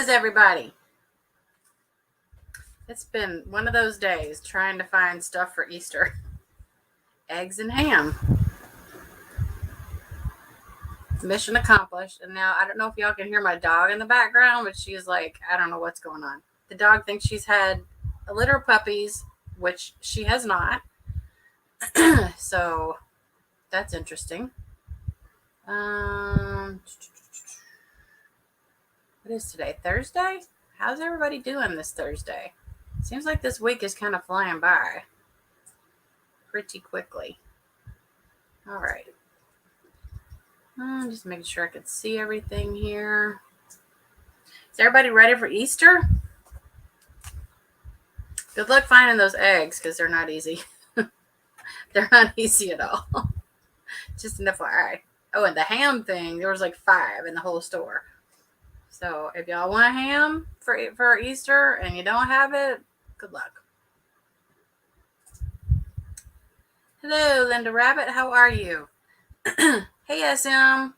How's everybody? It's been one of those days trying to find stuff for Easter. Eggs and ham. Mission accomplished. And now I don't know if y'all can hear my dog in the background, but she's like, I don't know what's going on. The dog thinks she's had a litter of puppies, which she has not. So that's interesting. What is today? Thursday? How's everybody doing this Thursday? Seems like this week is kind of flying by pretty quickly. All right. Just making sure I can see everything here. Is everybody ready for Easter? Good luck finding those eggs because they're not easy. They're not easy at all. Just an FYI. Oh, and the ham thing, there was like 5 in the whole store. So if y'all want a ham for Easter and you don't have it, good luck. Hello, Linda Rabbit. How are you? Hey, SM.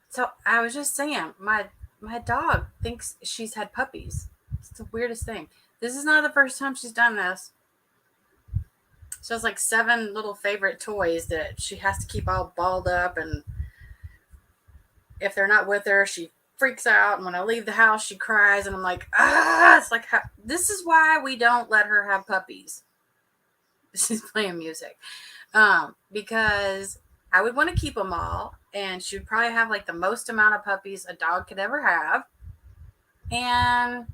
So I was just saying, my dog thinks she's had puppies. It's the weirdest thing. This is not the first time she's done this. She has like 7 little favorite toys that she has to keep all balled up, and if they're not with her, she freaks out, and when I leave the house, she cries, and I'm like, it's like, this is why we don't let her have puppies. She's playing music. Because I would want to keep them all, and she would probably have like the most amount of puppies a dog could ever have, and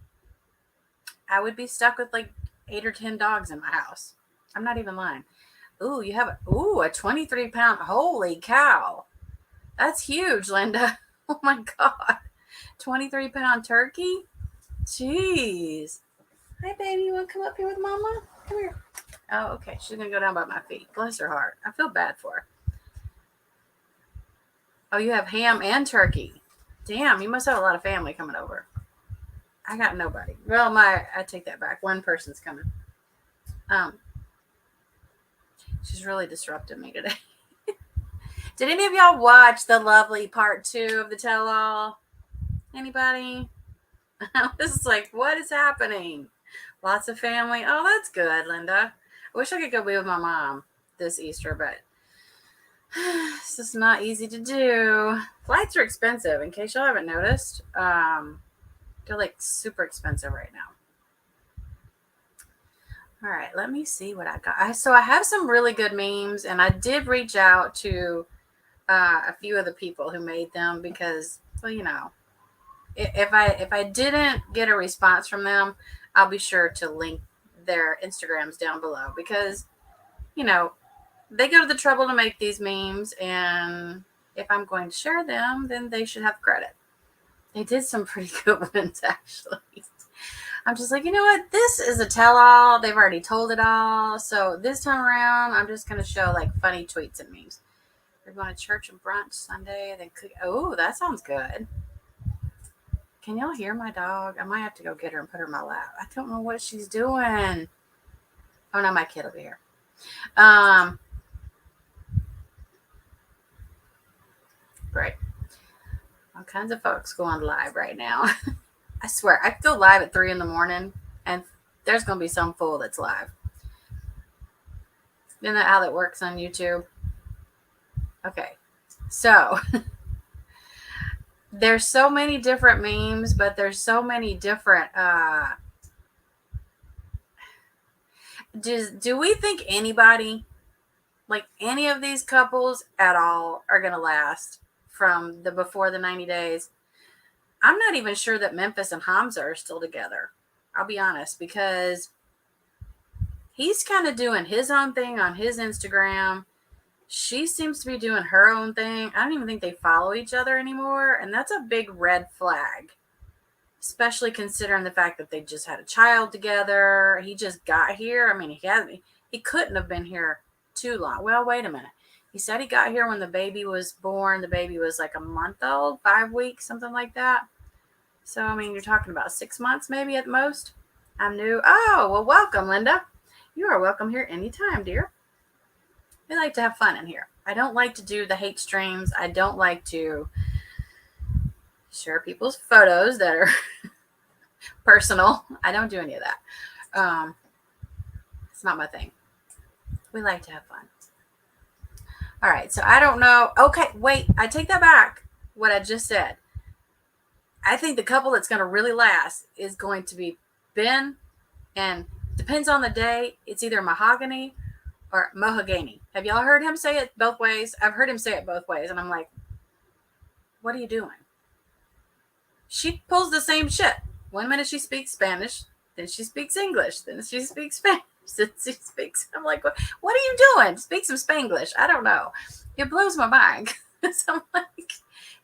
I would be stuck with like 8 or 10 dogs in my house. I'm not even lying. Ooh, you have a 23-pound. Holy cow. That's huge, Linda. Oh my God. 23-pound turkey? Jeez. Hi, baby. You want to come up here with Mama? Come here. Oh, okay. She's going to go down by my feet. Bless her heart. I feel bad for her. Oh, you have ham and turkey. Damn, you must have a lot of family coming over. I got nobody. Well, I take that back. One person's coming. She's really disrupted me today. Did any of y'all watch the lovely part 2 of the tell-all? Anybody? This is like, what is happening? Lots of family. Oh, that's good, Linda. I wish I could go be with my mom this Easter, but it's just not easy to do. Flights are expensive, in case y'all haven't noticed. They're like super expensive right now. All right, let me see what I got. So I have some really good memes, and I did reach out to a few of the people who made them because, well, you know, if I didn't get a response from them, I'll be sure to link their Instagrams down below because, you know, they go to the trouble to make these memes, and if I'm going to share them, then they should have credit. They did some pretty good ones, actually. I'm just like, you know what? This is a tell-all. They've already told it all. So this time around, I'm just going to show like funny tweets and memes. We're going to church and brunch Sunday. Then cook. Oh, that sounds good. Can y'all hear my dog? I might have to go get her and put her in my lap. I don't know what she's doing. Oh, no, my kid will be here. Great. All kinds of folks going live right now. I swear, I feel live at 3 a.m, and there's going to be some fool that's live. Isn't that how that works on YouTube? Okay, so there's so many different memes, but there's so many different. Do we think anybody, like any of these couples at all, are going to last from the before the 90 days? I'm not even sure that Memphis and Hamza are still together. I'll be honest, because he's kind of doing his own thing on his Instagram. She seems to be doing her own thing. I don't even think they follow each other anymore. And that's a big red flag, especially considering the fact that they just had a child together. He just got here. I mean, he couldn't have been here too long. Well, wait a minute. He said he got here when the baby was born. The baby was like a month old, 5 weeks, something like that. So, I mean, you're talking about 6 months maybe at most. I'm new. Oh, well, welcome, Linda. You are welcome here anytime, dear. We like to have fun in here. I don't like to do the hate streams. I don't like to, share people's photos that are personal. I don't do any of that. It's not my thing. We like to have fun. All right, so I don't know. Okay, wait, I take that back. What I just said. I think the couple that's going to really last is going to be Ben, and depends on the day. It's either mahogany or mahogany. Have y'all heard him say it both ways? I've heard him say it both ways, and I'm like, what are you doing? She pulls the same shit. One minute she speaks Spanish, then she speaks English, then she speaks Spanish, then she speaks. I'm like, what are you doing? Speak some Spanglish. I don't know. It blows my mind. So I'm like,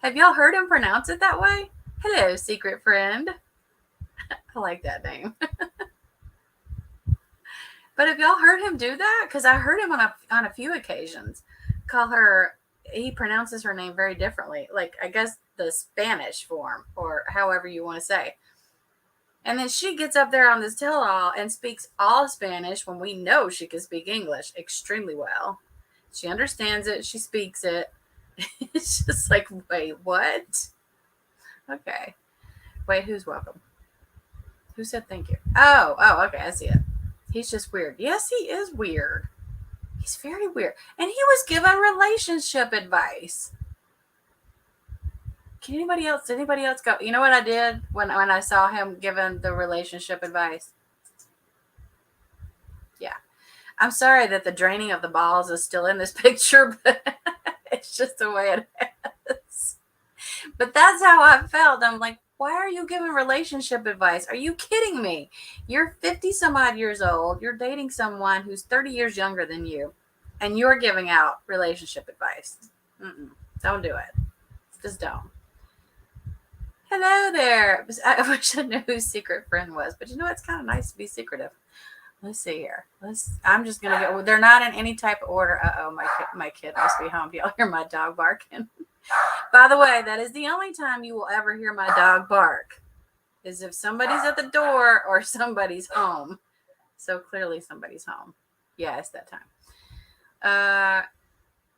have y'all heard him pronounce it that way? Hello, secret friend. I like that name. But have y'all heard him do that? Because I heard him on a few occasions call her. He pronounces her name very differently. Like, I guess the Spanish form, or however you want to say. And then she gets up there on this tell-all and speaks all Spanish when we know she can speak English extremely well. She understands it. She speaks it. It's just like, wait, what? Okay. Wait, who's welcome? Who said thank you? Oh, okay, I see it. He's just weird. Yes, he is weird. He's very weird. And he was given relationship advice. Did anybody else go? You know what I did when I saw him giving the relationship advice? Yeah. I'm sorry that the draining of the balls is still in this picture, but it's just the way it is. But that's how I felt. I'm like, why are you giving relationship advice? Are you kidding me? You're 50 some odd years old. You're dating someone who's 30 years younger than you, and you're giving out relationship advice. Don't do it. Just don't. Hello there. I wish I knew who secret friend was, but you know, it's kind of nice to be secretive. Let's see here. I'm just gonna go. They're not in any type of order. My kid must be home. Y'all hear my dog barking? By the way, that is the only time you will ever hear my dog bark, is if somebody's at the door or somebody's home. So clearly somebody's home. Yeah, it's that time.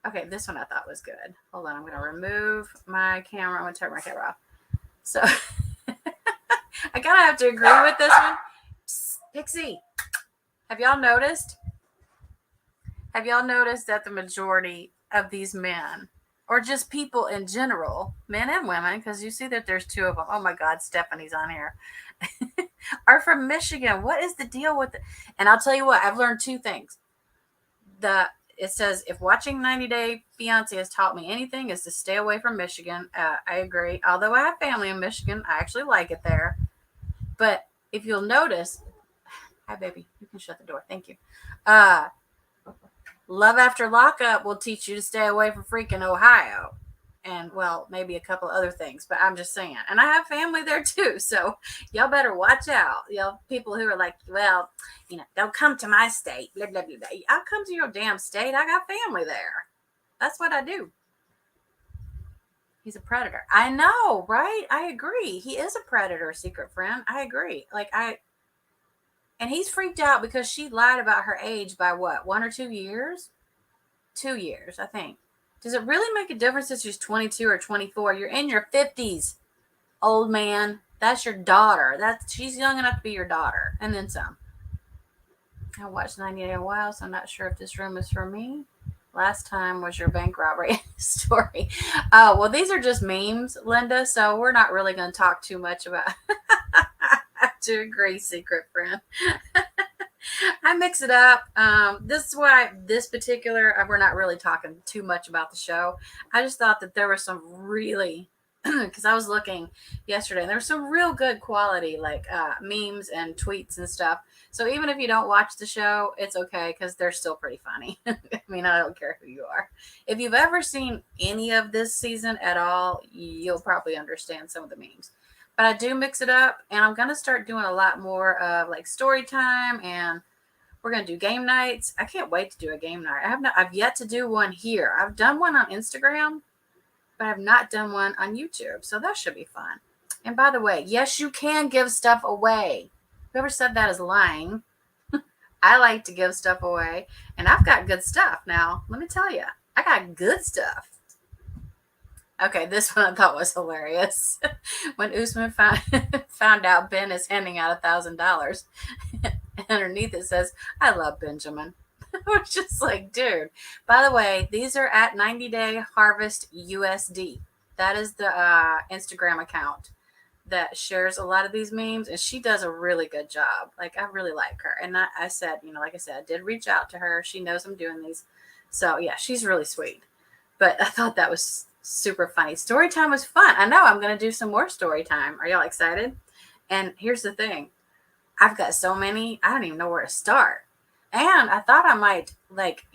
Okay, this one I thought was good. Hold on, I'm gonna remove my camera. I'm gonna turn my camera off. So I kind of have to agree with this one. Psst, Pixie, have y'all noticed that the majority of these men, or just people in general, men and women, because you see that there's two of them. Oh my God, Stephanie's on here. Are from Michigan. What is the deal with it? And I'll tell you what, I've learned two things. It says, if watching 90 Day Fiance has taught me anything, is to stay away from Michigan. I agree. Although I have family in Michigan, I actually like it there. But if you'll notice, hi baby, you can shut the door. Thank you. Love After Lockup will teach you to stay away from freaking Ohio. And, well, maybe a couple other things, but I'm just saying. And I have family there too, so y'all better watch out. Y'all people who are like, well, don't come to my state, blah, blah, blah, blah. I'll come to your damn state. I got family there. That's what I do. He's a predator. I know, right? I agree. He is a predator, secret friend. I agree. And he's freaked out because she lied about her age by what, 1 or 2 years? 2 years, I think. Does it really make a difference if she's 22 or 24? You're in your 50s, old man. That's your daughter. She's young enough to be your daughter. And then some. I watched 90 Day in a while, so I'm not sure if this room is for me. Last time was your bank robbery story. Oh, well, these are just memes, Linda, so we're not really going to talk too much about I have to agree, secret friend. I mix it up. This is why this particular, we're not really talking too much about the show. I just thought that there were some really, because I was looking yesterday, and there was some real good quality, like memes and tweets and stuff. So even if you don't watch the show, it's okay, because they're still pretty funny. I mean, I don't care who you are. If you've ever seen any of this season at all, you'll probably understand some of the memes. But I do mix it up, and I'm going to start doing a lot more of like story time, and we're going to do game nights. I can't wait to do a game night. I've yet to do one here. I've done one on Instagram, but I've not done one on YouTube. So that should be fun. And by the way, yes, you can give stuff away. Whoever said that is lying. I like to give stuff away, and I've got good stuff. Now, let me tell you, I got good stuff. Okay, this one I thought was hilarious. When Usman found out Ben is handing out $1,000, underneath it says, "I love Benjamin." I was just like, dude. By the way, these are at 90-day harvest USD. That is the Instagram account that shares a lot of these memes, and she does a really good job. Like, I really like her. And I said, like I said, I did reach out to her. She knows I'm doing these. So, yeah, she's really sweet. But I thought that was super funny. Story time was fun. I know I'm going to do some more story time. Are y'all excited? And here's the thing. I've got so many, I don't even know where to start. And I thought I might, like,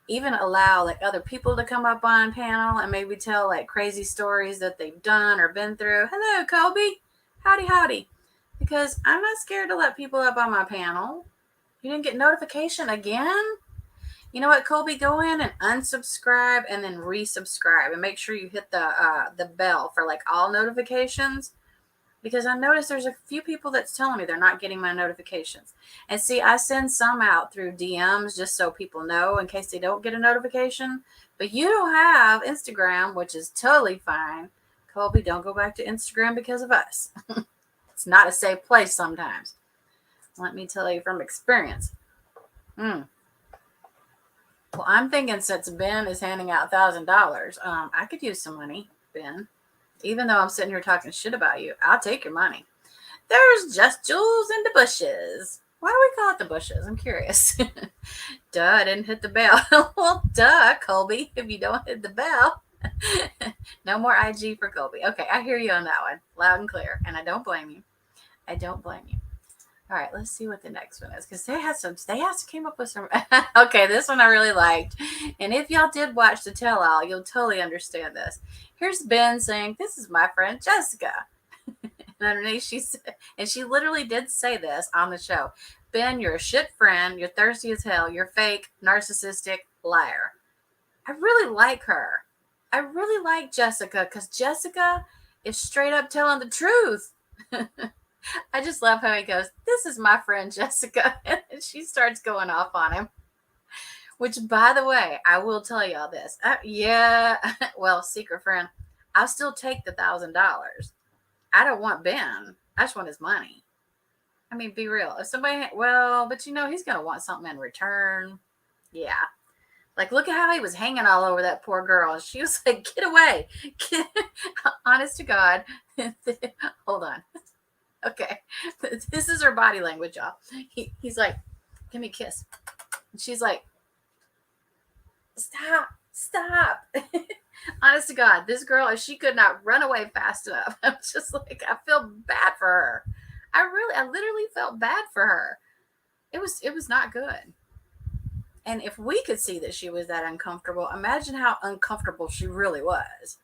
even allow like other people to come up on panel and maybe tell like crazy stories that they've done or been through. Hello, Colby. Howdy, howdy. Because I'm not scared to let people up on my panel. You didn't get notification again? You know what, Colby? Go in and unsubscribe and then resubscribe and make sure you hit the bell for like all notifications. Because I noticed there's a few people that's telling me they're not getting my notifications. And see, I send some out through DMs just so people know in case they don't get a notification. But you don't have Instagram, which is totally fine. Colby, don't go back to Instagram because of us. It's not a safe place sometimes. Let me tell you from experience. Well, I'm thinking since Ben is handing out $1,000, I could use some money, Ben. Even though I'm sitting here talking shit about you, I'll take your money. There's just jewels in the bushes. Why do we call it the bushes? I'm curious. Duh, I didn't hit the bell. Well, duh, Colby, if you don't hit the bell. No more IG for Colby. Okay, I hear you on that one. Loud and clear. And I don't blame you. I don't blame you. All right, let's see what the next one is. Because they came up with some. Okay, this one I really liked. And if y'all did watch the tell-all, you'll totally understand this. Here's Ben saying, "This is my friend Jessica." And underneath she literally did say this on the show. "Ben, you're a shit friend. You're thirsty as hell. You're fake, narcissistic, liar." I really like her. I really like Jessica because Jessica is straight up telling the truth. I just love how he goes, "This is my friend Jessica." And she starts going off on him. Which, by the way, I will tell y'all this. Yeah, well, secret friend, I'll still take the $1,000. I don't want Ben. I just want his money. I mean, be real. If somebody, but he's going to want something in return. Yeah. Like, look at how he was hanging all over that poor girl. She was like, "Get away." Honest to God. Hold on. Okay. This is her body language, y'all. He's like, "Give me a kiss." And she's like, Stop. Honest to God, this girl, if she could not run away fast enough, I'm just like, I feel bad for her. I literally felt bad for her. It was not good. And if we could see that she was that uncomfortable, imagine how uncomfortable she really was.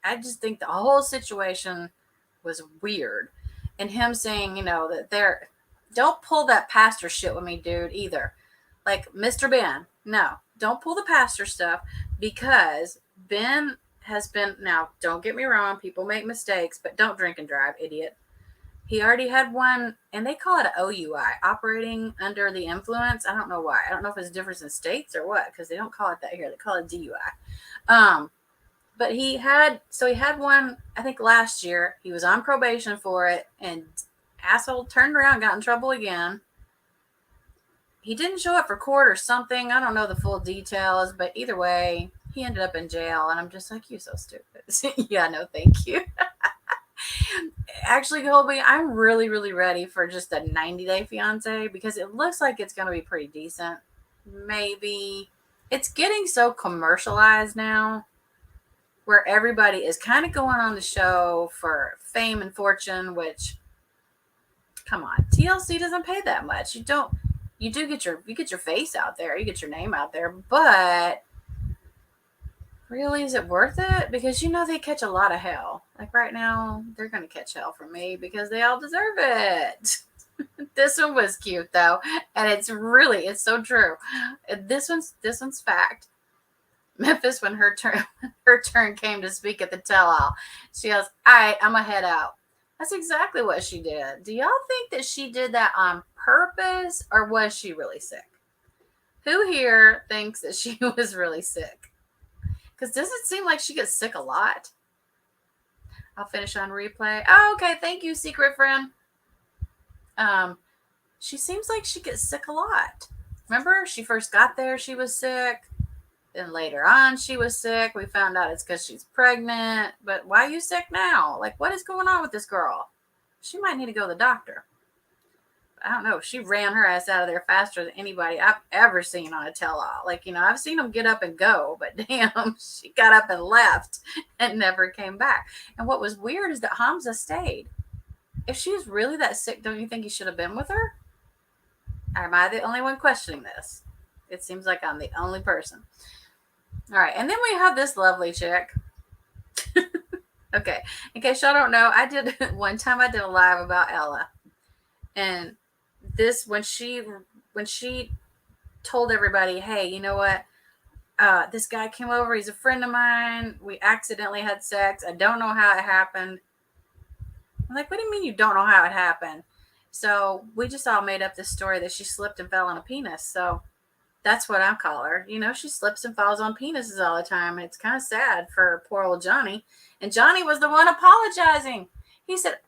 I just think the whole situation was weird. And him saying, that don't pull that pastor shit with me, dude, either. Like, Mr. Ben, no, don't pull the pastor stuff because Ben has been, now, don't get me wrong, people make mistakes, but don't drink and drive, idiot. He already had one, and they call it an OUI, operating under the influence. I don't know why. I don't know if it's different in states or what, because they don't call it that here. They call it DUI. But he had one, I think last year. He was on probation for it, and asshole turned around, got in trouble again. He didn't show up for court or something. I don't know the full details, but either way, he ended up in jail. And I'm just like, "You're so stupid." Yeah, no, thank you. Actually, Colby, I'm really, really ready for just a 90-day fiance because it looks like it's going to be pretty decent. Maybe. It's getting so commercialized now where everybody is kind of going on the show for fame and fortune, which, come on, TLC doesn't pay that much. You get your face out there, you get your name out there, but really, is it worth it? Because they catch a lot of hell. Like right now, they're gonna catch hell from me because they all deserve it. This one was cute though, and it's so true. This one's fact. Memphis, when her turn came to speak at the tell-all, she goes, "All right, I'm gonna head out." That's exactly what she did. Do y'all think that she did that on purpose, or was she really sick? Who here thinks that she was really sick? Because does it seem like she gets sick a lot? I'll finish on replay. Oh, okay. Thank you, secret friend. She seems like she gets sick a lot. Remember, she first got there, she was sick. Then later on, she was sick. We found out it's because she's pregnant. But why are you sick now? Like, what is going on with this girl? She might need to go to the doctor. I don't know. She ran her ass out of there faster than anybody I've ever seen on a tell-all. Like, I've seen them get up and go, but damn, she got up and left and never came back. And what was weird is that Hamza stayed. If she was really that sick, don't you think he should have been with her? Or am I the only one questioning this? It seems like I'm the only person. All right, and then we have this lovely chick. Okay, in case y'all don't know, one time I did a live about Ella. And this, when she told everybody, hey, you know what? This guy came over. He's a friend of mine. We accidentally had sex. I don't know how it happened. I'm like, what do you mean you don't know how it happened? So we just all made up this story that she slipped and fell on a penis. So that's what I call her. She slips and falls on penises all the time. And it's kind of sad for poor old Johnny. And Johnny was the one apologizing. He said,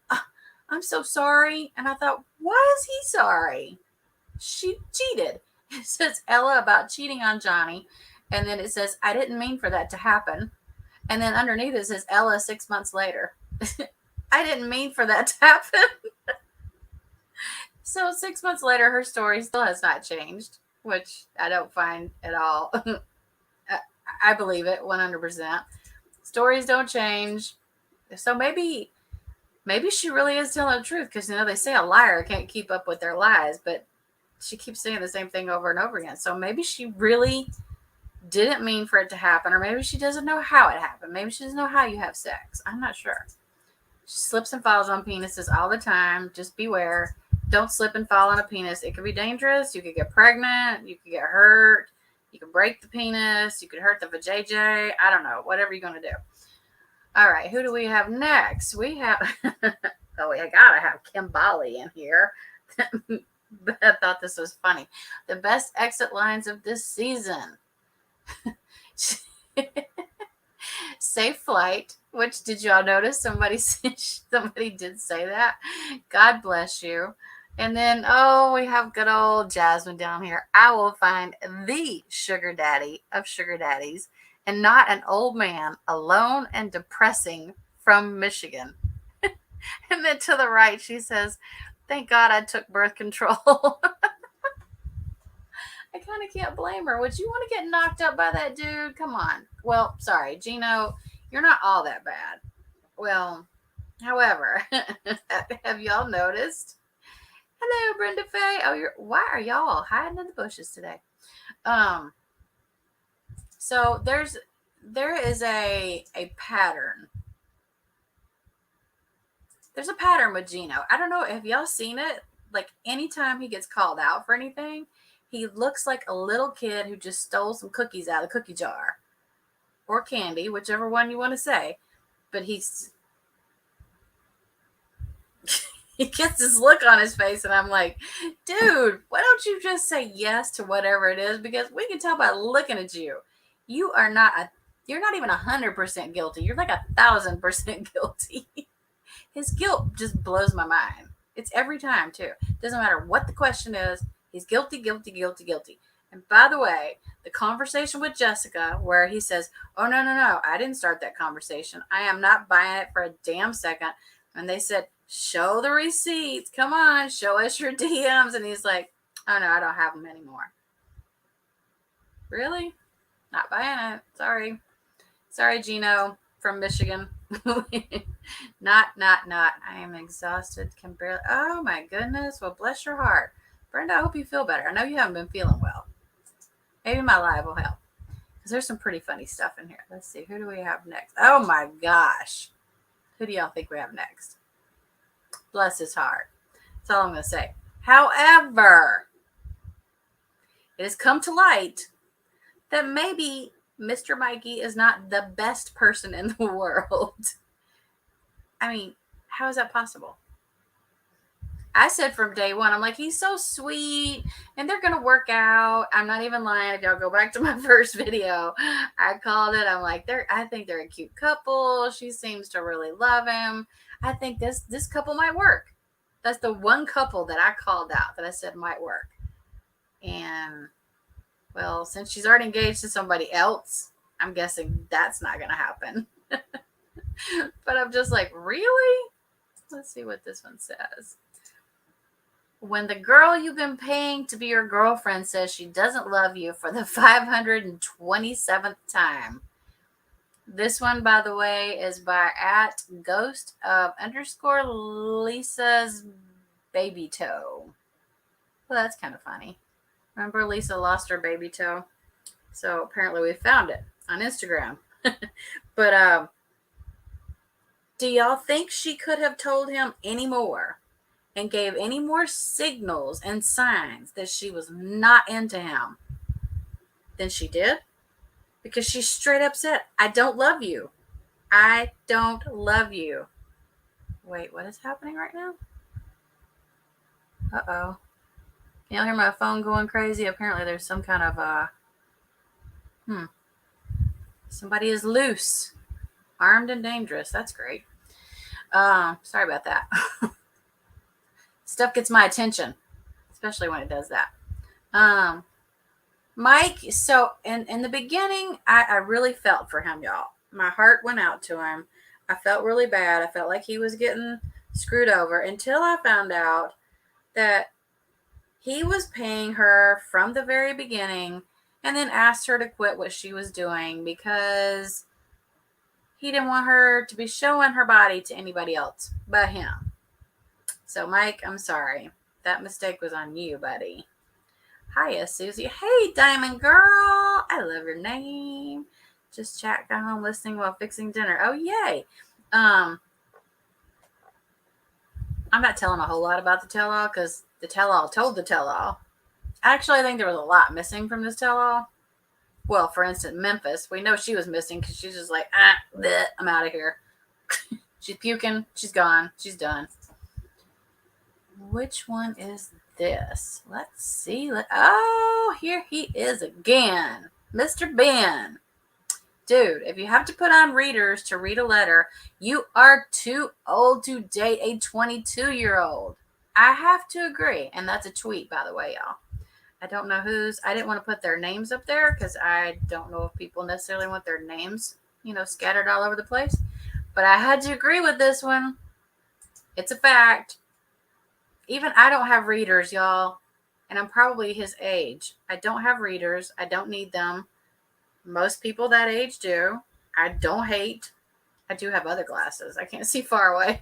I'm so sorry. And I thought, why is he sorry? She cheated. It says Ella about cheating on Johnny. And then it says, I didn't mean for that to happen. And then underneath it says Ella 6 months later. I didn't mean for that to happen. So 6 months later, her story still has not changed, which I don't find at all. I believe it 100%. Stories don't change. So maybe she really is telling the truth, because they say a liar can't keep up with their lies, but she keeps saying the same thing over and over again. So maybe she really didn't mean for it to happen, or maybe she doesn't know how it happened. Maybe she doesn't know how you have sex. I'm not sure. She slips and falls on penises all the time. Just beware. Don't slip and fall on a penis. It could be dangerous. You could get pregnant. You could get hurt. You could break the penis. You could hurt the vajayjay. I don't know. Whatever you're going to do. All right. Who do we have next? We have... oh, I got to have Kimbali in here. But I thought this was funny. The best exit lines of this season. Safe flight. Which, did y'all notice? Somebody did say that. God bless you. And then, we have good old Jasmine down here. I will find the sugar daddy of sugar daddies, and not an old man, alone and depressing, from Michigan. And then to the right, she says, thank God I took birth control. I kind of can't blame her. Would you want to get knocked up by that dude? Come on. Well, sorry, Gino, you're not all that bad. Well, however, have y'all noticed? Hello, Brenda Faye. Oh, why are y'all hiding in the bushes today? So there is a pattern. There's a pattern with Gino. I don't know. Have y'all seen it? Like, anytime he gets called out for anything, he looks like a little kid who just stole some cookies out of the cookie jar. Or candy, whichever one you want to say. But he gets this look on his face, and I'm like, dude, why don't you just say yes to whatever it is? Because we can tell by looking at you. You're not even 100% guilty. You're like 1,000% guilty. His guilt just blows my mind. It's every time, too. Doesn't matter what the question is. He's guilty, guilty, guilty, guilty. And by the way, the conversation with Jessica, where he says, oh, no, I didn't start that conversation. I am not buying it for a damn second. And they said, show the receipts. Come on, show us your DMs. And he's like, oh, no, I don't have them anymore. Really? Not buying it. Sorry, Gino from Michigan. Not. I am exhausted. Can barely. Oh, my goodness. Well, bless your heart. Brenda, I hope you feel better. I know you haven't been feeling well. Maybe my live will help, because there's some pretty funny stuff in here. Let's see. Who do we have next? Oh, my gosh. Who do y'all think we have next? Bless his heart. That's all I'm going to say. However, it has come to light that maybe Mr. Mikey is not the best person in the world. I mean, how is that possible? I said from day one, I'm like, he's so sweet and they're going to work out. I'm not even lying. If y'all go back to my first video, I called it. I'm like, I think they're a cute couple. She seems to really love him. I think this couple might work. That's the one couple that I called out that I said might work. And well, since she's already engaged to somebody else, I'm guessing that's not going to happen. But I'm just like, really? Let's see what this one says. When the girl you've been paying to be your girlfriend says she doesn't love you for the 527th time. This one, by the way, is by @ghost of _ Lisa's baby toe. Well, that's kind of funny. Remember Lisa lost her baby toe? So apparently we found it on Instagram. But do y'all think she could have told him any more and gave any more signals and signs that she was not into him than she did? Because she straight up said, I don't love you. I don't love you. Wait, what is happening right now? Uh-oh. Can y'all hear my phone going crazy? Apparently there's some kind of, somebody is loose. Armed and dangerous. That's great. Sorry about that. Stuff gets my attention, especially when it does that. Mike, so in the beginning, I really felt for him, y'all. My heart went out to him. I felt really bad. I felt like he was getting screwed over until I found out that he was paying her from the very beginning and then asked her to quit what she was doing because he didn't want her to be showing her body to anybody else but him. So, Mike, I'm sorry. That mistake was on you, buddy. Hiya, Susie. Hey, Diamond Girl. I love your name. Just chat, got home listening while fixing dinner. Oh, yay. I'm not telling a whole lot about the tell-all because the tell-all told the tell-all. Actually, I think there was a lot missing from this tell-all. Well, for instance, Memphis. We know she was missing because she's just like, bleh, I'm out of here. She's puking. She's gone. She's done. Which one is this? Let's see. Oh, here he is again. Mr. Ben. Dude, if you have to put on readers to read a letter, you are too old to date a 22-year-old. I have to agree. And that's a tweet, by the way, y'all. I don't know whose. I didn't want to put their names up there because I don't know if people necessarily want their names, scattered all over the place. But I had to agree with this one. It's a fact. Even I don't have readers, y'all. And I'm probably his age. I don't have readers. I don't need them. Most people that age do. I don't hate. I do have other glasses. I can't see far away.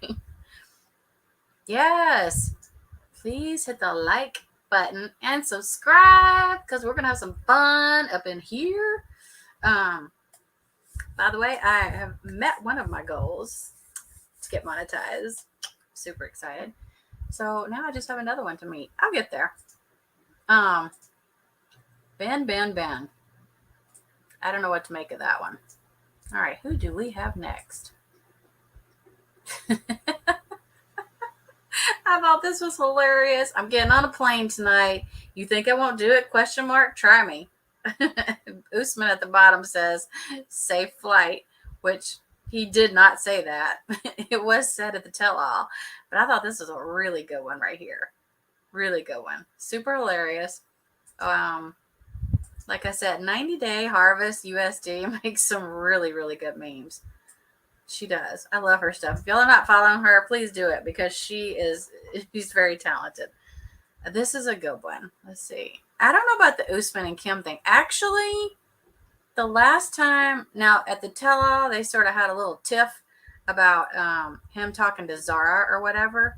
Yes. Please hit the like button and subscribe because we're going to have some fun up in here. By the way, I have met one of my goals to get monetized. Super excited. So now I just have another one to meet. I'll get there. Ben. I don't know what to make of that one. All right, who do we have next? I thought this was hilarious. I'm getting on a plane tonight. You think I won't do it? ? Try me. Usman at the bottom says, safe flight, which he did not say that. It was said at the tell-all. But I thought this was a really good one right here. Really good one. Super hilarious. Like I said, 90-day harvest USD makes some really, really good memes. She does. I love her stuff. If y'all are not following her, please do it because she's very talented. This is a good one. Let's see. I don't know about the Usman and Kim thing. Actually, the last time, now at the tell-all, they sort of had a little tiff about him talking to Zara or whatever.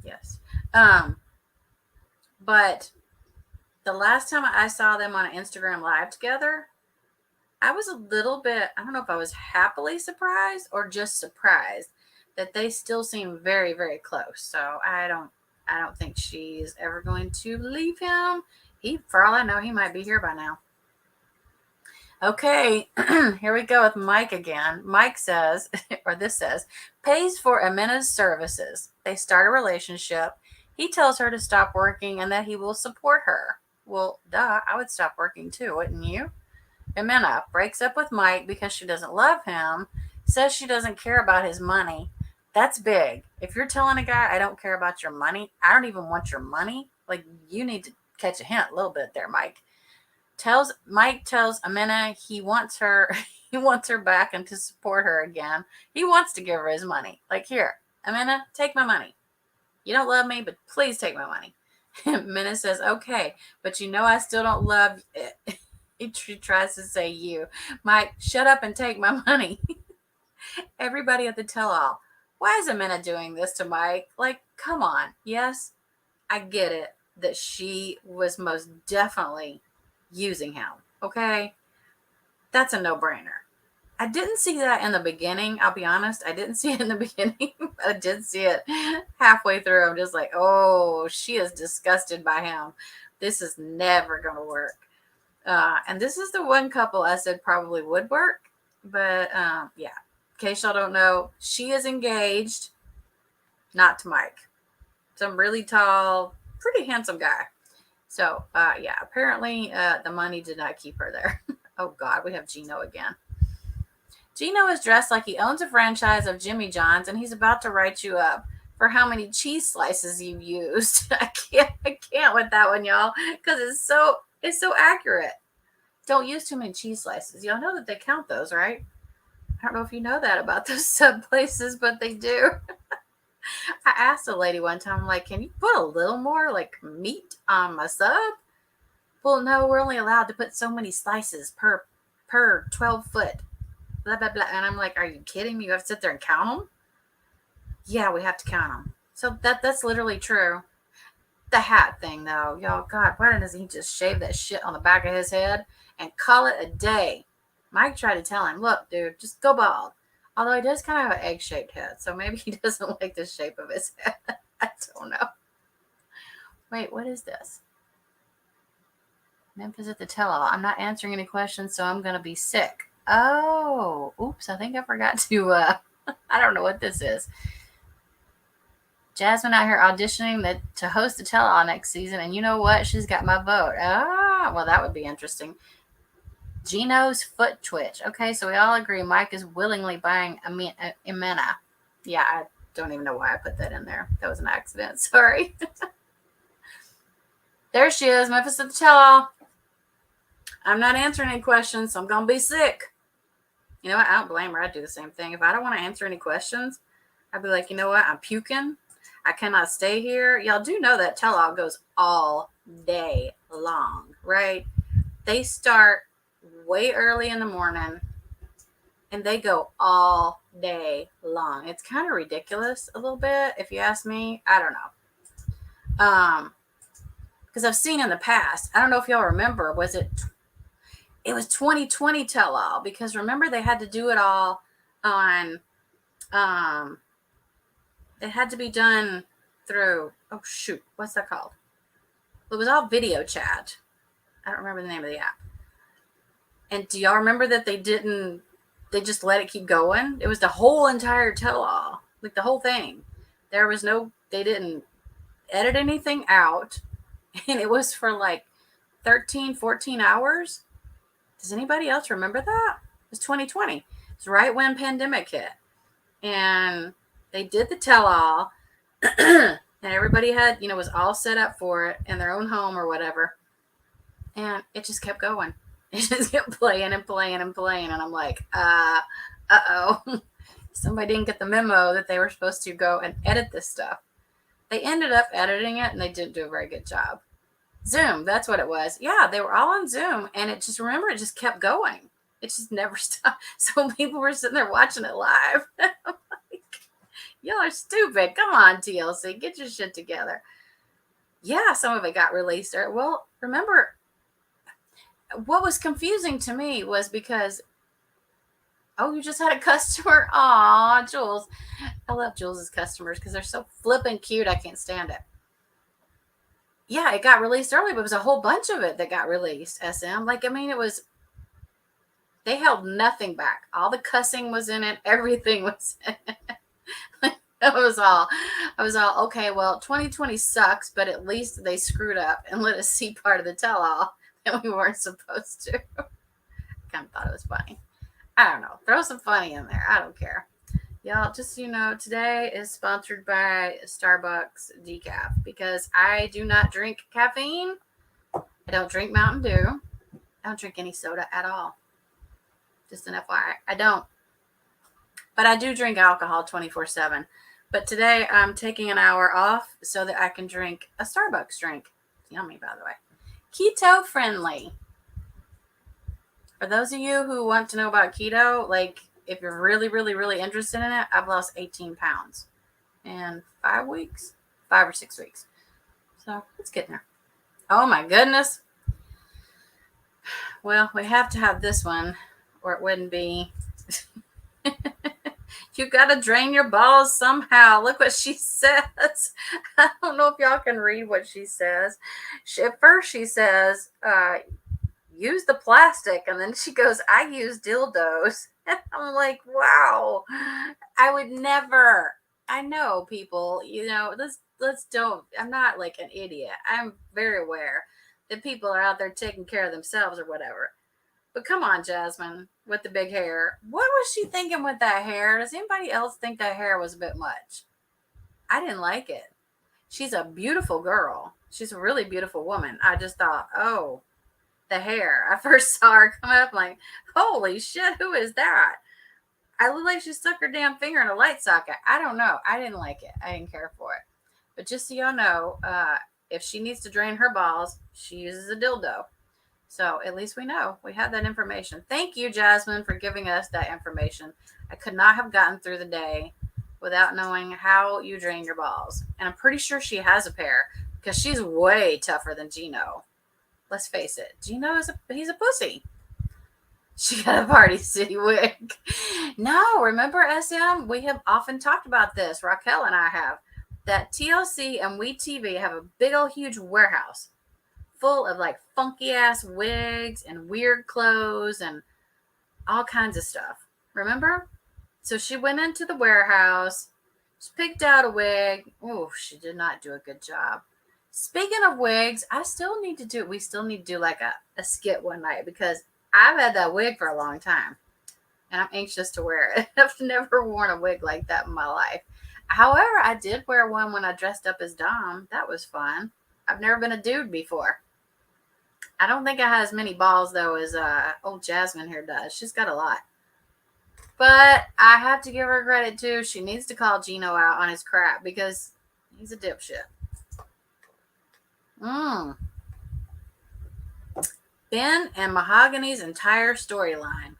Yes. But the last time I saw them on an Instagram Live together, I was a little bit, I don't know if I was happily surprised or just surprised that they still seem very, very close. So I don't think she's ever going to leave him. For all I know, he might be here by now. Okay, here we go with Mike again. Mike says, or this says, pays for Amina's services. They start a relationship. He tells her to stop working and that he will support her. Well, duh, I would stop working too, wouldn't you? Amina breaks up with Mike because she doesn't love him, says she doesn't care about his money. That's big. If you're telling a guy, I don't care about your money, I don't even want your money, like, you need to catch a hint a little bit there, Mike. Mike tells Amina he wants her he wants her back and to support her again. He wants to give her his money. Like, here, Amina, take my money. You don't love me, but please take my money. Amina says, okay, but I still don't love it. He tries to say you. Mike, shut up and take my money. Everybody at the tell-all. Why is Amina doing this to Mike? Like, come on. Yes, I get it that she was most definitely using him. Okay? That's a no-brainer. I didn't see that in the beginning. I'll be honest. I didn't see it in the beginning. But I did see it halfway through. I'm just like, oh, she is disgusted by him. This is never going to work. And this is the one couple I said probably would work. But yeah, in case y'all don't know, she is engaged, not to Mike. Some really tall, pretty handsome guy. So yeah, apparently the money did not keep her there. Oh God, we have Gino again. Gino is dressed like he owns a franchise of Jimmy John's and he's about to write you up for how many cheese slices you've used. I can't with that one, y'all, because it's so accurate. Don't use too many cheese slices. Y'all know that they count those, right? I don't know if you know that about those sub places, but they do. I asked a lady one time, I'm like, can you put a little more like meat on my sub? Well, no, we're only allowed to put so many slices per 12 foot. Blah, blah, blah. And I'm like, are you kidding me? You have to sit there and count them? Yeah, we have to count them. So that's literally true. The hat thing, though, y'all, God, why doesn't he just shave that shit on the back of his head and call it a day? Mike tried to tell him, look, dude, just go bald. Although he does kind of have an egg-shaped head, so maybe he doesn't like the shape of his head. I don't know. Wait, what is this? Memphis at the tell-all. I'm not answering any questions, so I'm going to be sick. Oh, oops, I think I forgot to, I don't know what this is. Jasmine out here auditioning to host the tell-all next season, and you know what? She's got my vote. Ah, well, that would be interesting. Gino's foot twitch. Okay, so we all agree Mike is willingly buying Amina. Yeah, I don't even know why I put that in there. That was an accident. Sorry. There she is, Memphis at the tell-all. I'm not answering any questions, so I'm going to be sick. You know what? I don't blame her. I'd do the same thing. If I don't want to answer any questions, I'd be like, you know what? I'm puking. I cannot stay here. Y'all do know that tell-all goes all day long, right? They start way early in the morning and they go all day long. It's kind of ridiculous a little bit, if you ask me. I don't know. Because I've seen in the past, I don't know if y'all remember, it was 2020 tell-all, because remember they had to do it all on it had to be done through, oh shoot, what's that called? It was all video chat. I don't remember the name of the app. And do y'all remember that they just let it keep going? It was the whole entire tell-all, like the whole thing. They didn't edit anything out. And it was for like 13, 14 hours. Does anybody else remember that? It was 2020. It was right when pandemic hit. And they did the tell-all. And everybody had, was all set up for it in their own home or whatever. And it just kept going. It just kept playing and playing and playing. And I'm like, uh-oh. Somebody didn't get the memo that they were supposed to go and edit this stuff. They ended up editing it and they didn't do a very good job. Zoom, that's what it was. Yeah, they were all on Zoom. And it just kept going. It just never stopped. So people were sitting there watching it live. I'm like, y'all are stupid. Come on, TLC. Get your shit together. Yeah, some of it got released. Well, remember, what was confusing to me was because, oh, you just had a customer. Aw, Jules. I love Jules' customers because they're so flippin' cute. I can't stand it. Yeah, it got released early, but it was a whole bunch of it that got released, SM. Like, I mean, it was They held nothing back. All the cussing was in it. Everything was in it. I was all, okay. Well, 2020 sucks, but at least they screwed up and let us see part of the tell-all that we weren't supposed to. I kind of thought it was funny. I don't know. Throw some funny in there. I don't care. Y'all, just so you know, today is sponsored by Starbucks decaf because I do not drink caffeine. I don't drink Mountain Dew. I don't drink any soda at all. Just an FYI. I don't. But I do drink alcohol 24/7. But today I'm taking an hour off so that I can drink a Starbucks drink. It's yummy, by the way. Keto friendly. For those of you who want to know about keto, like if you're really, really, really interested in it, I've lost 18 pounds in 5 weeks, 5 or 6 weeks. So it's getting there. Oh my goodness. Well, we have to have this one or it wouldn't be. You got to drain your balls somehow. Look what she says. I don't know if y'all can read what she says. At first she says, use the plastic. And then she goes, I use dildos. And I'm like, wow, I would never. I know people, let's don't. I'm not like an idiot. I'm very aware that people are out there taking care of themselves or whatever. But come on, Jasmine, with the big hair. What was she thinking with that hair? Does anybody else think that hair was a bit much? I didn't like it. She's a beautiful girl. She's a really beautiful woman. I just thought, oh, the hair. I first saw her come up like, holy shit, who is that? I look like she stuck her damn finger in a light socket. I don't know. I didn't like it. I didn't care for it. But just so y'all know, if she needs to drain her balls, she uses a dildo. So at least we know. We have that information. Thank you, Jasmine, for giving us that information. I could not have gotten through the day without knowing how you drain your balls. And I'm pretty sure she has a pair because she's way tougher than Gino. Let's face it. Gino he's a pussy. She got a Party City wig. No, remember SM? We have often talked about this. Raquel and I have. That TLC and WeTV have a big old huge warehouse full of like funky ass wigs and weird clothes and all kinds of stuff. Remember? So she went into the warehouse. She picked out a wig. Oh, she did not do a good job. Speaking of wigs, we still need to do like a skit one night because I've had that wig for a long time and I'm anxious to wear it. I've never worn a wig like that in my life. However, I did wear one when I dressed up as Dom. That was fun. I've never been a dude before. I don't think I have as many balls though as old Jasmine here does. She's got a lot. But I have to give her credit too. She needs to call Gino out on his crap because he's a dipshit. Ben and Mahogany's entire storyline.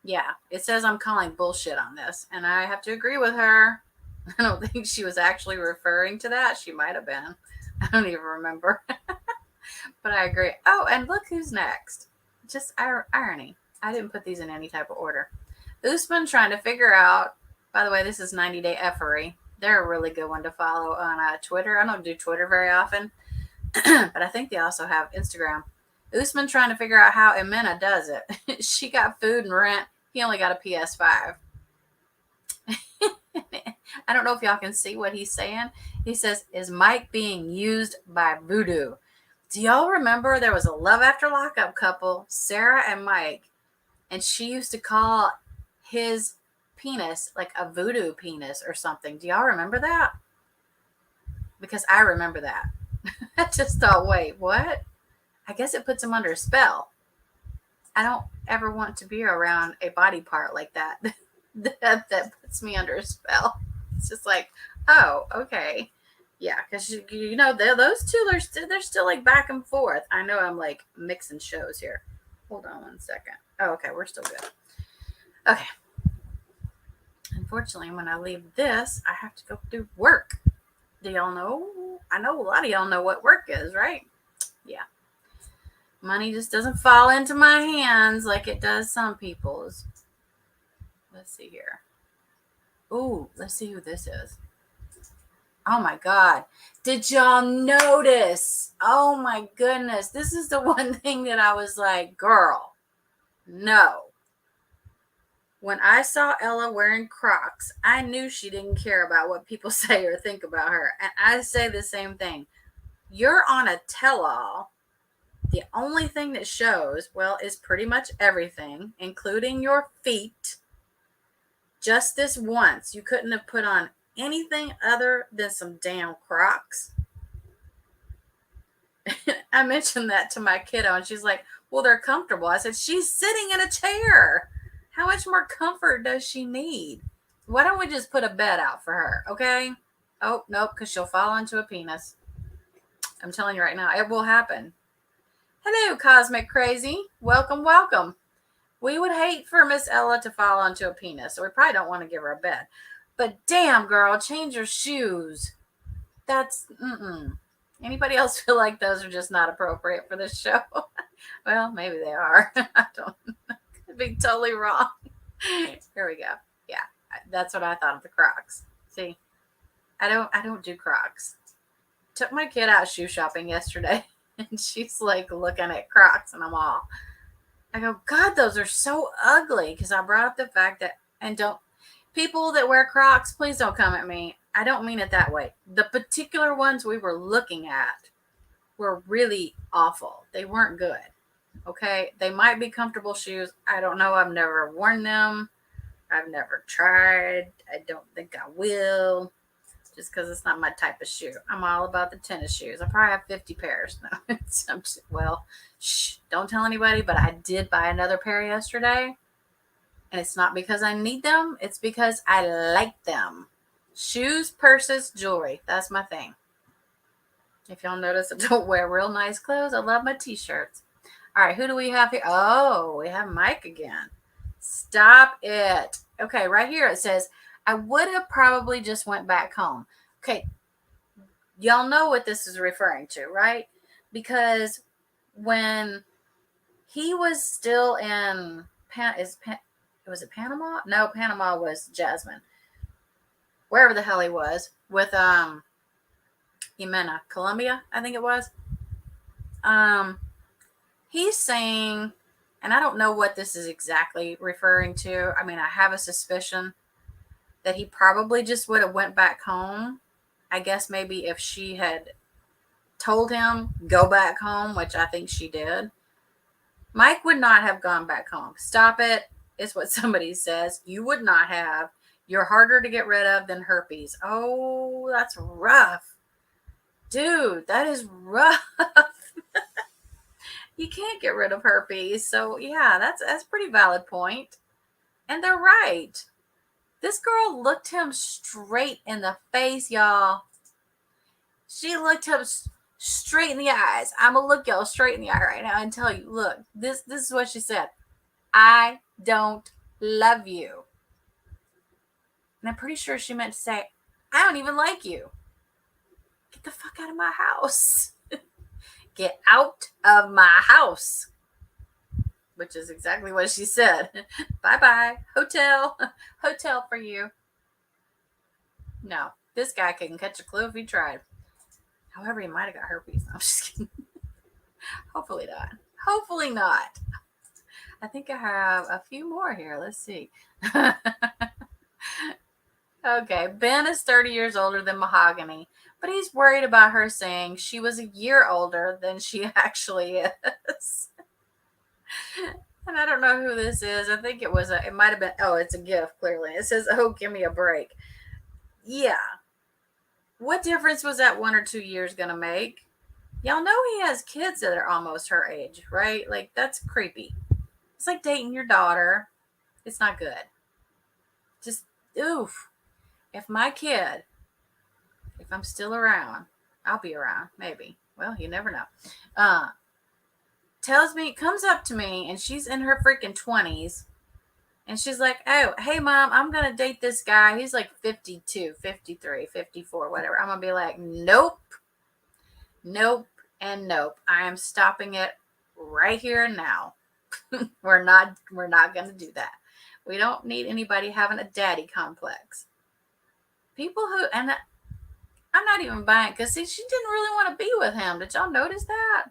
Yeah, it says I'm calling bullshit on this, and I have to agree with her. I don't think she was actually referring to that. She might have been. I don't even remember. But I agree. Oh, and look who's next. Just irony. I didn't put these in any type of order. Usman trying to figure out, by the way, this is 90 Day Effery. They're a really good one to follow on Twitter. I don't do Twitter very often, but I think they also have Instagram. Usman trying to figure out how Emena does it. She got food and rent. He only got a PS5. I don't know if y'all can see what he's saying. He says, is Mike being used by voodoo? Do y'all remember there was a Love After Lockup couple, Sarah and Mike, and she used to call his penis like a voodoo penis or something. Do y'all remember that? Because I remember that. I just thought, wait, what? I guess it puts him under a spell. I don't ever want to be around a body part like that. that puts me under a spell. It's just like, oh, okay. Yeah, because those two they're still like back and forth. I know I'm like mixing shows here. Hold on one second. Oh, okay, we're still good. Okay. Unfortunately, when I leave this, I have to go do work. Do y'all know? I know a lot of y'all know what work is, right? Yeah. Money just doesn't fall into my hands like it does some people's. Let's see here. Ooh, let's see who this is. Oh my God. Did y'all notice? Oh my goodness. This is the one thing that I was like, girl, No. When I saw Ella wearing Crocs, I knew she didn't care about what people say or think about her. And I say the same thing. You're on a tell-all. The only thing that shows, well, is pretty much everything, including your feet. Just this once, you couldn't have put on anything other than some damn Crocs. I mentioned that to my kiddo, and she's like, well, they're comfortable. I said, she's sitting in a chair. How much more comfort does she need? Why don't we just put a bed out for her, okay? Oh, nope, because she'll fall onto a penis. I'm telling you right now, it will happen. Hello, Cosmic Crazy. Welcome, welcome. We would hate for Miss Ella to fall onto a penis, so we probably don't want to give her a bed. But damn, girl, change your shoes. That's, Anybody else feel like those are just not appropriate for this show? Well, maybe they are. I don't know. Could be totally wrong. Here we go. Yeah, that's what I thought of the Crocs. See, I don't do Crocs. Took my kid out shoe shopping yesterday, and she's like looking at Crocs, and I go, God, those are so ugly. Because I brought up the fact that, and don't, people that wear Crocs, please don't come at me. I don't mean it that way. The particular ones we were looking at were really awful. They weren't good. Okay. They might be comfortable shoes. I don't know. I've never worn them. I've never tried. I don't think I will. Just because it's not my type of shoe. I'm all about the tennis shoes. I probably have 50 pairs now. Well, don't tell anybody, but I did buy another pair yesterday. And it's not because I need them. It's because I like them. Shoes, purses, jewelry. That's my thing. If y'all notice, I don't wear real nice clothes. I love my t-shirts. All right, who do we have here? Oh, we have Mike again. Stop it. Okay, right here it says, I would have probably just went back home. Okay, y'all know what this is referring to, right? Because when he was still in was it Panama? No, Panama was Jasmine. Wherever the hell he was with Jimena, Colombia, I think it was. He's saying, and I don't know what this is exactly referring to. I mean, I have a suspicion that he probably just would have went back home. I guess maybe if she had told him go back home, which I think she did. Mike would not have gone back home. Stop it, is what somebody says. You would not have. You're harder to get rid of than herpes. Oh, that's rough. Dude, that is rough. You can't get rid of herpes. So yeah, that's a pretty valid point. And they're right. This girl looked him straight in the face, y'all. She looked him straight in the eyes. I'm gonna look y'all straight in the eye right now and tell you, look, this is what she said. I don't love you. And I'm pretty sure she meant to say, I don't even like you. Get the fuck out of my house. Get out of my house. Which is exactly what she said. Bye-bye. Hotel. Hotel for you. No, this guy couldn't catch a clue if he tried. However, he might have got herpes. No, I'm just kidding. Hopefully not. Hopefully not. I think I have a few more here. Let's see. Okay, Ben is 30 years older than Mahogany, but he's worried about her saying she was a year older than she actually is. And I don't know who this is. I think it might have been, it's a gift, clearly. It says, oh, give me a break. Yeah. What difference was that 1 or 2 years going to make? Y'all know he has kids that are almost her age, right? Like, that's creepy. It's like dating your daughter. It's not good. Just, oof. If I'm still around, I'll be around, maybe. Well, you never know. Comes up to me, and she's in her freaking 20s, and she's like, oh, hey, Mom, I'm going to date this guy. He's like 52, 53, 54, whatever. I'm going to be like, nope, and nope. I am stopping it right here and now. We're not going to do that. We don't need anybody having a daddy complex. People who, and I'm not even buying, because see, she didn't really want to be with him. Did y'all notice that?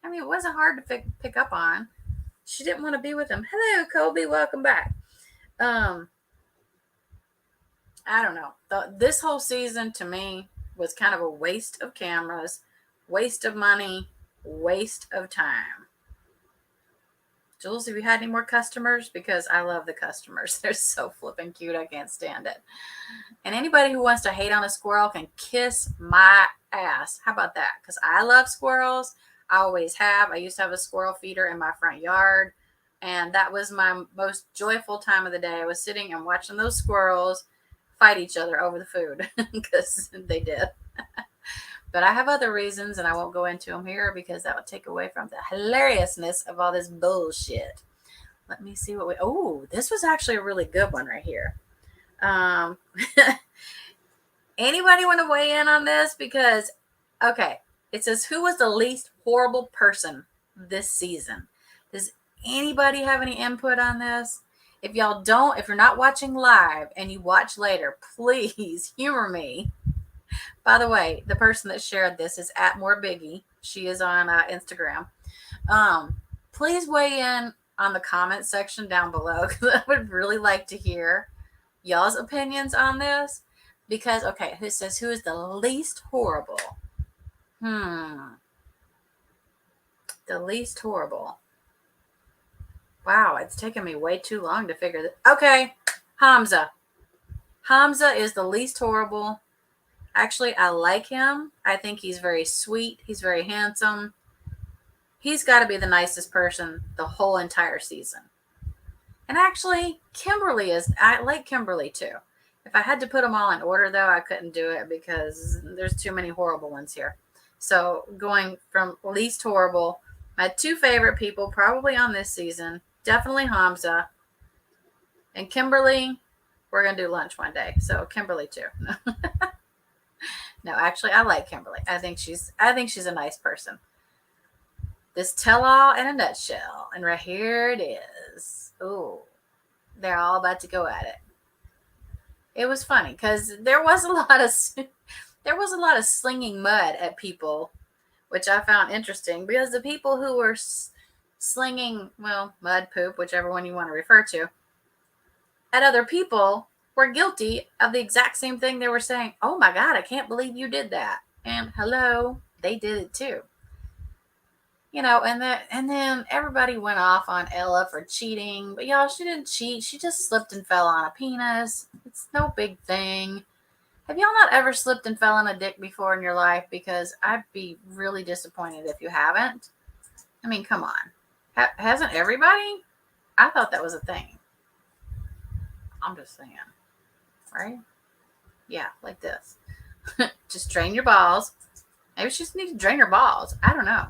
I mean, it wasn't hard to pick up on. She didn't want to be with him. Hello, Colby. Welcome back. I don't know. This whole season to me was kind of a waste of cameras, waste of money, waste of time. Jules, have you had any more customers? Because I love the customers. They're so flipping cute. I can't stand it. And anybody who wants to hate on a squirrel can kiss my ass. How about that? Because I love squirrels. I always have. I used to have a squirrel feeder in my front yard. And that was my most joyful time of the day. I was sitting and watching those squirrels fight each other over the food because they did. But I have other reasons, and I won't go into them here because that would take away from the hilariousness of all this bullshit. Let me see what we. Oh, this was actually a really good one right here. Anybody want to weigh in on this? Because, okay, it says, who was the least horrible person this season? Does anybody have any input on this? If y'all don't, if you're not watching live and you watch later, please humor me. By the way, the person that shared this is @morebiggie. She is on Instagram. Please weigh in on the comment section down below because I would really like to hear y'all's opinions on this. Because, okay, who says who is the least horrible? The least horrible. Wow, it's taken me way too long to figure that. Okay, Hamza. Hamza is the least horrible. Actually, I like him. I think he's very sweet. He's very handsome. He's got to be the nicest person the whole entire season. And actually, Kimberly is. I like Kimberly too. If I had to put them all in order, though, I couldn't do it because there's too many horrible ones here. So going from least horrible, my two favorite people probably on this season, definitely Hamza. And Kimberly, we're going to do lunch one day. So Kimberly too. No, actually, I like Kimberly. I think she's a nice person. This tell-all in a nutshell. And right here it is. Ooh, they're all about to go at it. It was funny because there was a lot of slinging mud at people, which I found interesting because the people who were slinging, well, mud, poop, whichever one you want to refer to, at other people were guilty of the exact same thing they were saying. Oh my God, I can't believe you did that. And hello, they did it too. You know, and then everybody went off on Ella for cheating. But y'all, she didn't cheat. She just slipped and fell on a penis. It's no big thing. Have y'all not ever slipped and fell on a dick before in your life? Because I'd be really disappointed if you haven't. I mean, come on. Hasn't everybody? I thought that was a thing. I'm just saying. Right? Yeah, like this. Just drain your balls. Maybe she just needs to drain her balls. I don't know.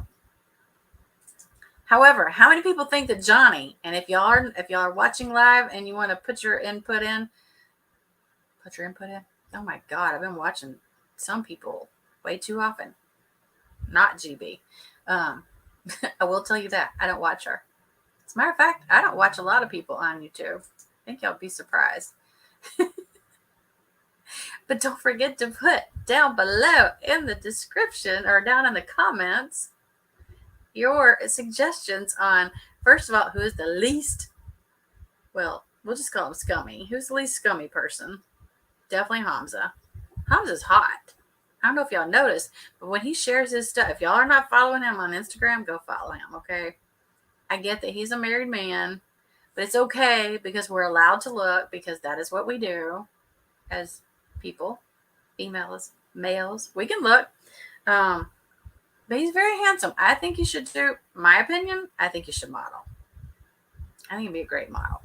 However, how many people think that Johnny, and if y'all are watching live and you want to put your input in. Oh my God, I've been watching some people way too often. Not GB. I will tell you that. I don't watch her. As a matter of fact, I don't watch a lot of people on YouTube. I think y'all be surprised. But don't forget to put down below in the description or down in the comments your suggestions on, first of all, who is the least, well, we'll just call him scummy. Who's the least scummy person? Definitely Hamza. Hamza's hot. I don't know if y'all noticed, but when he shares his stuff, if y'all are not following him on Instagram, go follow him, okay? I get that he's a married man, but it's okay because we're allowed to look because that is what we do as people, females, males. We can look. But he's very handsome. I think you should do, my opinion, I think you should model. I think he'd be a great model.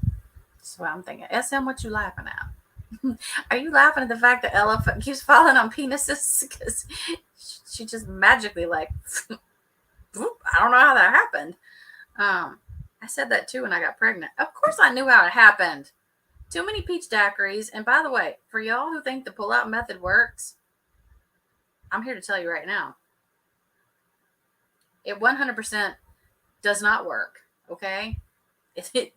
That's what I'm thinking. SM, what you laughing at? Are you laughing at the fact that Ella keeps falling on penises? Because she just magically I don't know how that happened. I said that too when I got pregnant. Of course I knew how it happened. Too many peach daiquiris. And by the way, for y'all who think the pull-out method works, I'm here to tell you right now. It 100% does not work, okay?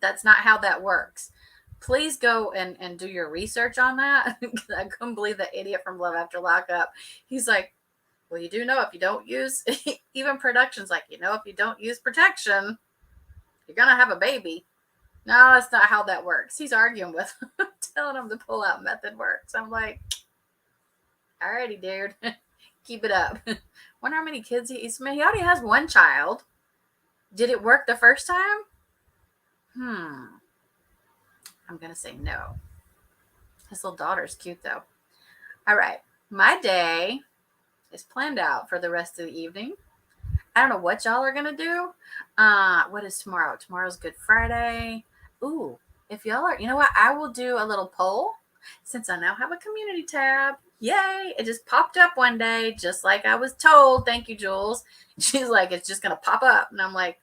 That's not how that works. Please go and do your research on that. I couldn't believe that idiot from Love After Lockup. He's like, well, you do know if you don't use, even production's like, if you don't use protection, You're going to have a baby. No, that's not how that works. He's arguing with him, telling him the pull-out method works. I'm like, alrighty, dude. Keep it up. Wonder how many kids he already has one child. Did it work the first time? I'm going to say no. His little daughter's cute, though. All right. My day is planned out for the rest of the evening. I don't know what y'all are going to do. What is tomorrow? Tomorrow's Good Friday. Ooh, if y'all are, you know what? I will do a little poll since I now have a community tab. Yay. It just popped up one day, just like I was told. Thank you, Jules. She's like, it's just going to pop up. And I'm like,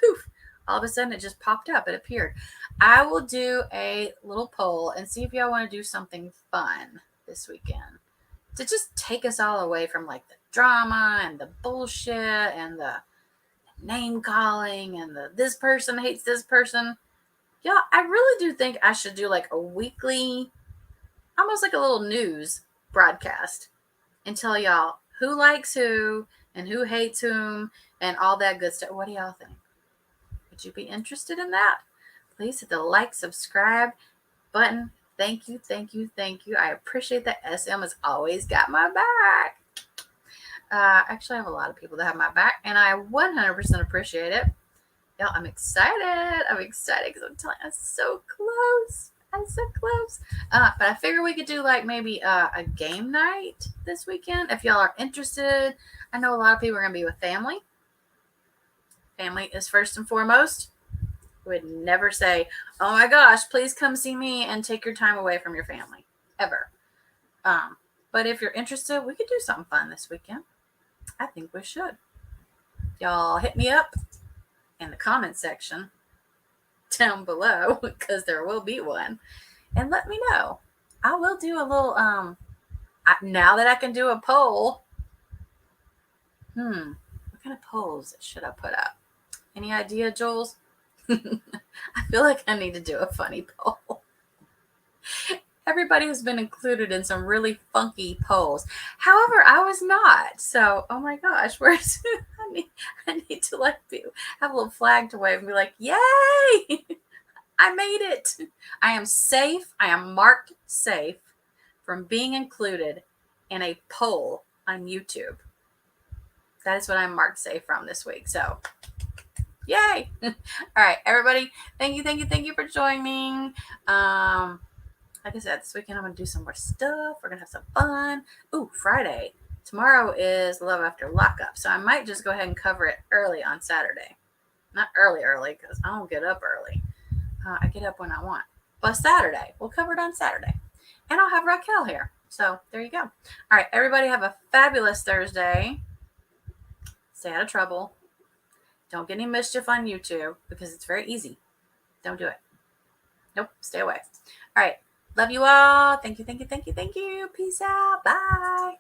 poof. All of a sudden, it just popped up. It appeared. I will do a little poll and see if y'all want to do something fun this weekend to just take us all away from like the drama and the bullshit and the name calling and the this person hates this person. Y'all, I really do think I should do like a weekly, almost like a little news broadcast and tell y'all who likes who and who hates whom and all that good stuff. What do y'all think? Would you be interested in that? Please hit the like, subscribe button. Thank you, thank you, thank you. I appreciate that. SM has always got my back. Actually, I have a lot of people that have my back, and I 100% appreciate it. Y'all, I'm excited. I'm excited because I'm telling you, I'm so close. I'm so close. But I figure we could do like maybe a game night this weekend if y'all are interested. I know a lot of people are going to be with family. Family is first and foremost. Would never say, oh my gosh, please come see me and take your time away from your family. Ever. But if you're interested, we could do something fun this weekend. I think we should. Y'all hit me up in the comment section down below because there will be one. And let me know. I will do a little, now that I can do a poll. What kind of polls should I put up? Any idea, Jules? I feel like I need to do a funny poll. Everybody has been included in some really funky polls. However, I was not. So, oh my gosh, where's I need to like have a little flag to wave and be like, yay! I made it. I am safe. I am marked safe from being included in a poll on YouTube. That is what I'm marked safe from this week. So, yay. All right, everybody. Thank you for joining. Like I said, this weekend I'm going to do some more stuff. We're going to have some fun. Ooh, Friday. Tomorrow is Love After Lockup. So I might just go ahead and cover it early on Saturday. Not early, because I don't get up early. I get up when I want. But Saturday. We'll cover it on Saturday. And I'll have Raquel here. So there you go. All right, everybody have a fabulous Thursday. Stay out of trouble. Don't get any mischief on YouTube because it's very easy. Don't do it. Nope, stay away. All right. Love you all. Thank you. Peace out. Bye.